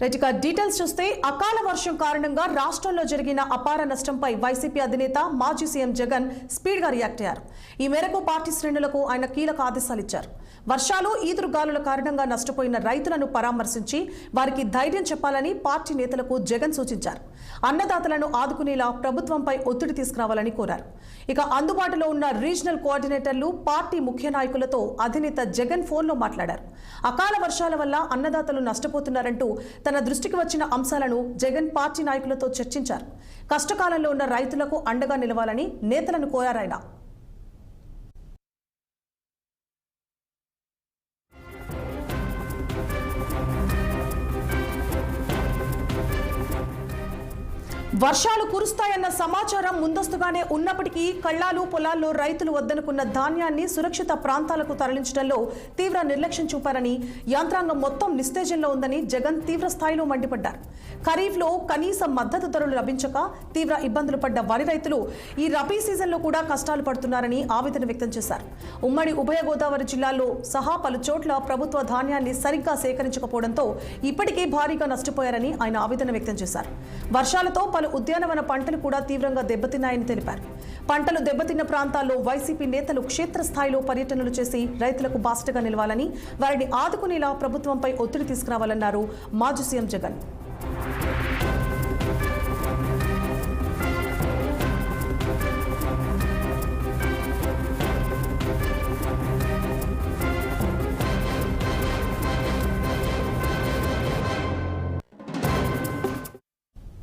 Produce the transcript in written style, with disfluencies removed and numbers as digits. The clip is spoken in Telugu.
రైట్గా డీటెయిల్స్ చూస్తే అకాల వర్షం కారణంగా రాష్ట్రంలో జరిగిన అపార నష్టంపై వైసీపీ అధినేత మాజీ సీఎం జగన్ స్పీడ్గా రియాక్ట్ అయ్యారు. ఈ మేరకు పార్టీ శ్రేణులకు ఆయన కీలక ఆదేశాలు ఇచ్చారు. వర్షాలు ఈదురుగాలుల కారణంగా నష్టపోయిన రైతులను పరామర్శించి వారికి ధైర్యం చెప్పాలని పార్టీ నేతలకు జగన్ సూచించారు. అన్నదాతలను ఆదుకునేలా ప్రభుత్వంపై ఒత్తిడి తీసుకురావాలని కోరారు. ఇక అందుబాటులో ఉన్న రీజనల్ కోఆర్డినేటర్లు పార్టీ ముఖ్య నాయకులతో అధినేత జగన్ ఫోన్లో మాట్లాడారు. అకాల వర్షాల వల్ల అన్నదాతలు నష్టపోతున్నారంటూ తన దృష్టికి వచ్చిన అంశాలను జగన్ పార్టీ నాయకులతో చర్చించారు. కష్టకాలంలో ఉన్న రైతులకు అండగా నిలవాలని నేతలను కోరారాయన. వర్షాలు కురుస్తాయన్న సమాచారం ముందస్తుగానే ఉన్నప్పటికీ కళ్ళాలు పొలాల్లో రైతులు వద్దనుకున్న ధాన్యాన్ని సురక్షిత ప్రాంతాలకు తరలించడంలో తీవ్ర నిర్లక్ష్యం చూపారని, యంత్రాంగం మొత్తం నిస్తేజంలో ఉందని జగన్ తీవ్ర స్థాయిలో మండిపడ్డారు. ఖరీఫ్లో కనీస మద్దతు ధరలు లభించక తీవ్ర ఇబ్బందులు పడ్డ వరి రైతులు ఈ రబీ సీజన్లో కూడా కష్టాలు పడుతున్నారని ఆవేదన వ్యక్తం చేశారు. ఉమ్మడి ఉభయ గోదావరి జిల్లాల్లో సహా పలు చోట్ల ప్రభుత్వ ధాన్యాన్ని సరిగ్గా సేకరించకపోవడంతో ఇప్పటికే భారీగా నష్టపోయారని ఆయన ఆవేదన వ్యక్తం చేశారు. వర్షాలతో పలు ఉద్యానవన పంటలు కూడా తీవ్రంగా దెబ్బతిన్నాయని తెలిపారు. పంటలు దెబ్బతిన్న ప్రాంతాల్లో వైసీపీ నేతలు క్షేత్రస్థాయిలో పర్యటనలు చేసి రైతులకు బాసటగా నిలవాలని, వారిని ఆదుకునేలా ప్రభుత్వంపై ఒత్తిడి తీసుకురావాలన్నారు మాజీ సీఎం జగన్.